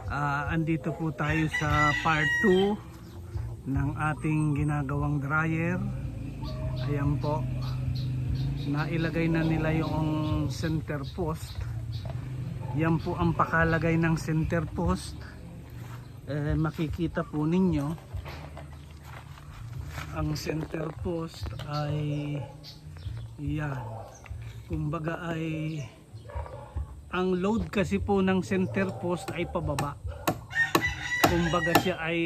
Andito po tayo sa part 2 ng ating ginagawang dryer. Ayan po, nailagay na nila yung center post. Yan po ang pakalagay ng center post. Makikita po ninyo ang center post ay yan, kumbaga ay ang load kasi po ng center post ay pababa. Kumbaga siya ay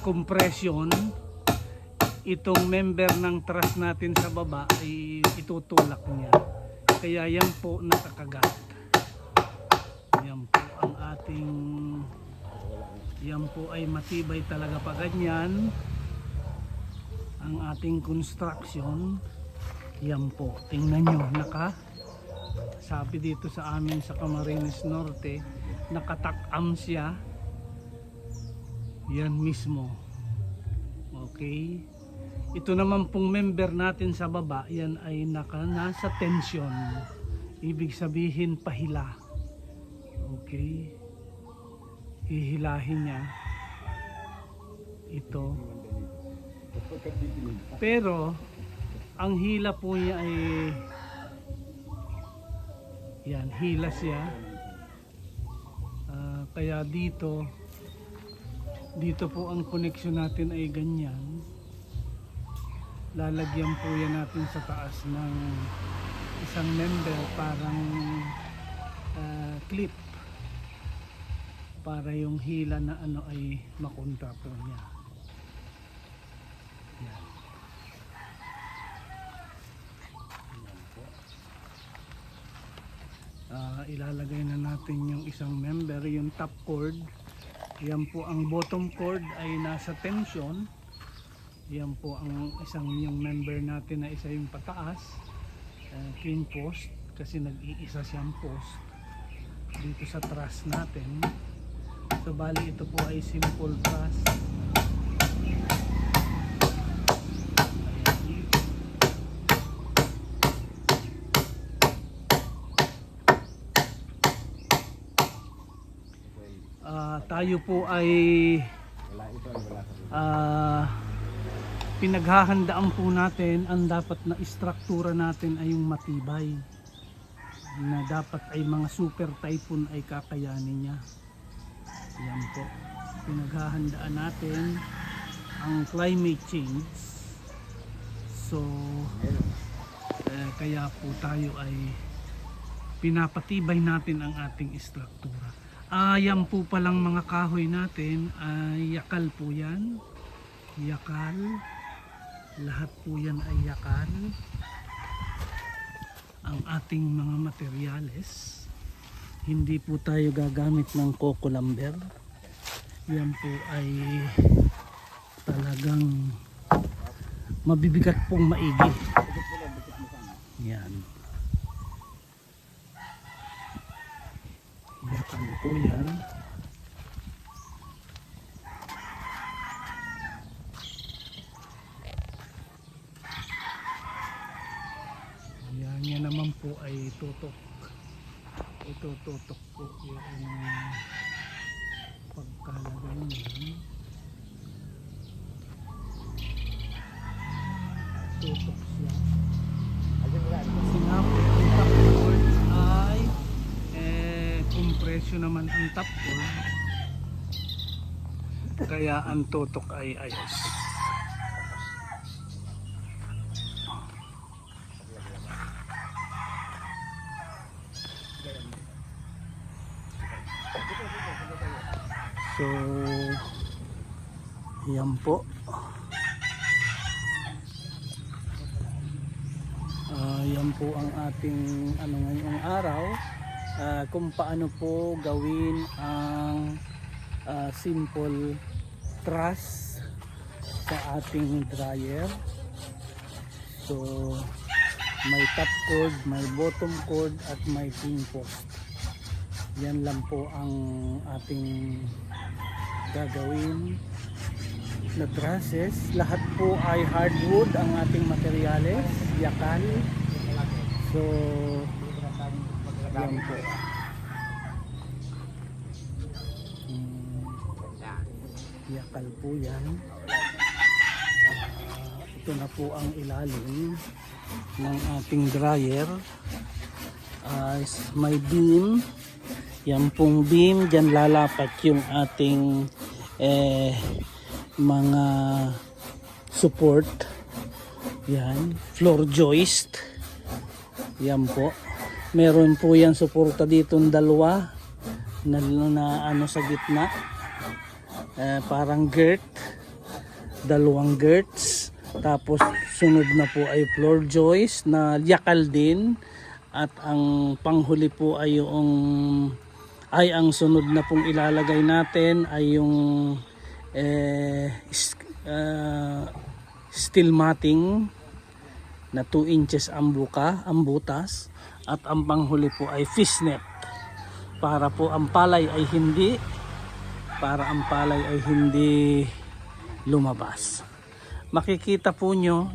compression. Itong member ng truss natin sa baba ay itutulak niya. Kaya yan po nakakagat. Yan po ang ating, yan po ay matibay talaga pa ganyan. Ang ating construction. Yan po, tingnan nyo, sabi dito sa amin sa Camarines Norte, nakatak-am siya. Yan mismo. Okay. Ito naman pong member natin sa baba, yan ay nasa tension. Ibig sabihin pahila. Okay. Hihilahin niya. Ito. Pero ang hila po niya ay yan, hila siya. Kaya dito po ang connection natin ay ganyan. Lalagyan po yan natin sa taas ng isang member, parang clip, para yung hila na ano ay makontra po niya. Yan. Ilalagay na natin yung isang member, yung top cord. Yan po ang bottom cord ay nasa tension. Yan po ang isang yung member natin na isa yung pataas, clean post, kasi nag-iisa siyang post dito sa truss natin. So bali ito po ay simple truss. Tayo po ay pinaghahandaan po natin, ang dapat na istruktura natin ay yung matibay, na dapat ay mga super typhoon ay kakayanin niya. Yan po, pinaghahandaan natin ang climate change. So kaya po tayo ay pinapatibay natin ang ating istruktura. Yan po palang mga kahoy natin ay yakal po yan. Yakal. Lahat po yan ay yakal. Ang ating mga materyales. Hindi po tayo gagamit ng coco lumber. Yan po ay talagang mabibigat pong maigi. Yan. Yakal po yan. Yan naman po ay tutok. Ito tutok po yung pagkalagay niyan. Tutok siya. Kasi nga po ang top cord ay compression naman ang top cord. Kaya ang tutok ay ayos. So yan po. Yan po ang ating ano ngayong araw, kung paano po gawin ang simple truss sa ating dryer. So may top cord, may bottom cord at may clean post. Yan lang po ang ating gagawin na trusses. Lahat po ay hardwood ang ating materyales, yakal. So yan po. Yakal po yan. Ito na po ang ilalim ng ating dryer. May beam. Yan pong beam, dyan lalapat yung ating mga support. Yan, floor joist. Yan po. Meron po yan suporta dito ng dalawa na ano sa gitna. Parang girt. Dalawang girts. Tapos sunod na po ay floor joist na yakal din. At ang panghuli po ay ang sunod na pong ilalagay natin ay yung steel matting na 2 inches ang butas, at ang panghuli po ay fishnet para ang palay ay hindi lumabas. Makikita po nyo,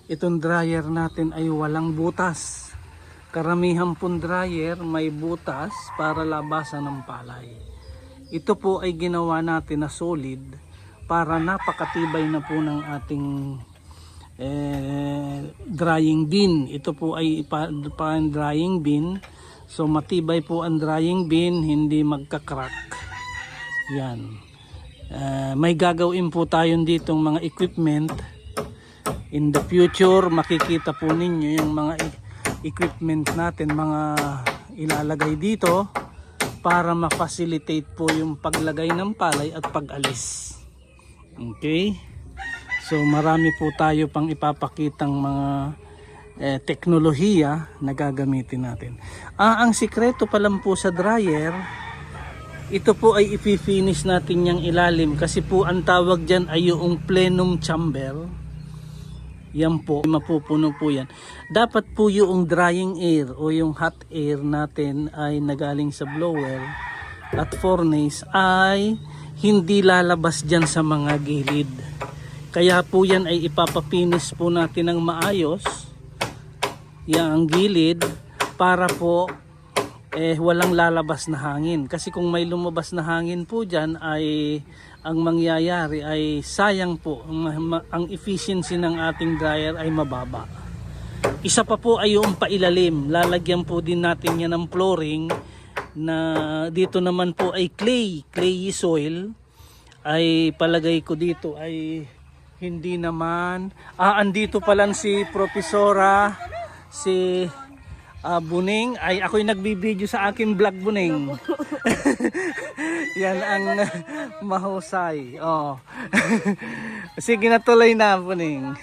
itong dryer natin ay walang butas. Karamihan pong dryer may butas para labasan ng palay. Ito po ay ginawa natin na solid para napakatibay na po ng ating drying bin. Ito po ay drying bin. So matibay po ang drying bin, hindi magka-crack. Yan. May gagawin po tayo ditong mga equipment. In the future, makikita po ninyo yung mga equipment natin, mga ilalagay dito para ma-facilitate po yung paglagay ng palay at pag-alis. Okay? So marami po tayo pang ipapakitang mga teknolohiya na gagamitin natin. Ang sikreto pa lang po sa dryer, ito po ay ipi-finish natin yung ilalim kasi po ang tawag dyan ay yung plenum chamber. Yan po, mapupuno po yan. Dapat po yung drying air o yung hot air natin ay nagaling sa blower at furnace ay hindi lalabas dyan sa mga gilid. Kaya po yan ay ipapapinis po natin ng maayos yan ang gilid para po walang lalabas na hangin. Kasi kung may lumabas na hangin po dyan ay ang mangyayari ay sayang po, ang efficiency ng ating dryer ay mababa. Isa pa po ay yung pailalim. Lalagyan po din natin yan ng flooring na dito naman po ay clayey soil. Ay palagay ko dito ay hindi naman. Andito pa lang si Profesora, si Buning. Ay ako'y nagbibideo sa aking vlog, Buning. Yan ang mahusay. Oh. Sige na, tuloy na, Buning.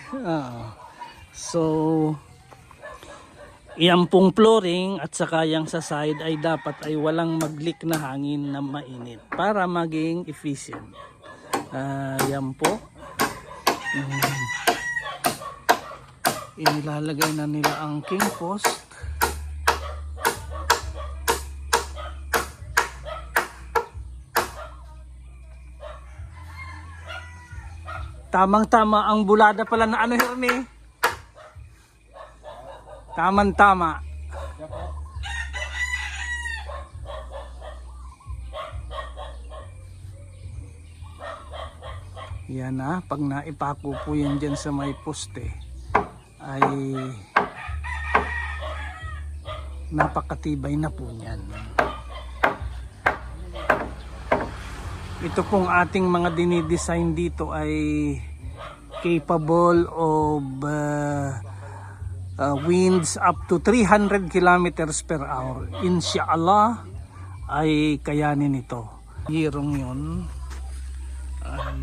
So yan pong flooring at saka yang sa side ay dapat ay walang mag-leak na hangin na mainit para maging efficient. Yan po. Inilalagay na nila ang king post. Tamang-tama ang bulada pala na ano, Herme? Tamang-tama. Yan na, pag naipako po yan dyan sa may poste ay napakatibay na po yan. Ito pong ating mga dinidesign dito ay capable of winds up to 300 kilometers per hour. Inshallah ay kayanin ito. Hirong yun ay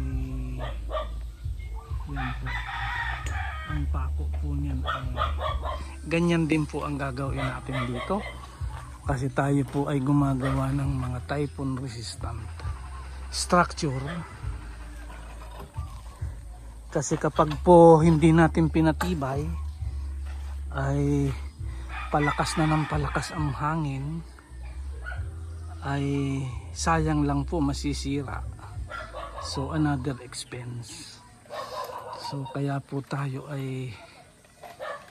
yan po. Ang pako po niyan ay ganyan din po ang gagawin natin dito kasi tayo po ay gumagawa ng mga typhoon resistant structure. Kasi kapag po hindi natin pinatibay ay palakas na ng palakas ang hangin ay sayang lang po, masisira. So another expense. So kaya po tayo ay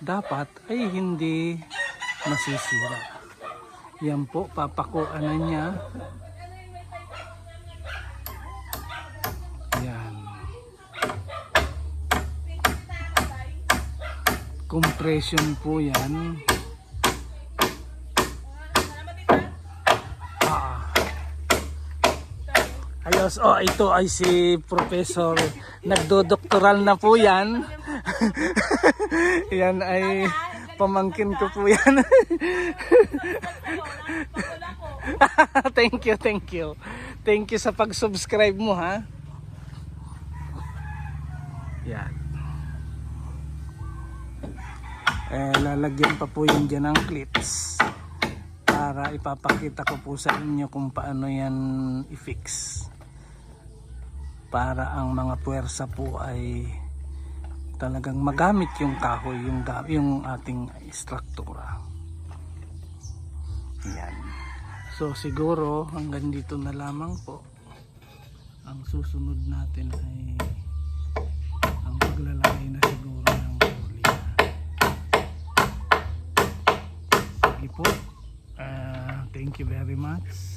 dapat ay hindi masisira. Yan po, papakuan na niya. compression po yan. Ayos, oh ito ay si Professor, nagdodoktoral na po yan. Yan ay pamangkin ko po yan. Thank you, thank you. Thank you sa pag-subscribe mo ha. Yan. Lalagyan pa po yun dyan ng clips para ipapakita ko po sa inyo kung paano yan i-fix. Para ang mga puwersa po ay talagang magamit yung kahoy, yung ating struktura. Yan. So siguro hanggang dito na lamang po. Ang susunod natin ay ang paglalagay na siguro ng tuloy. Sige po. Thank you very much.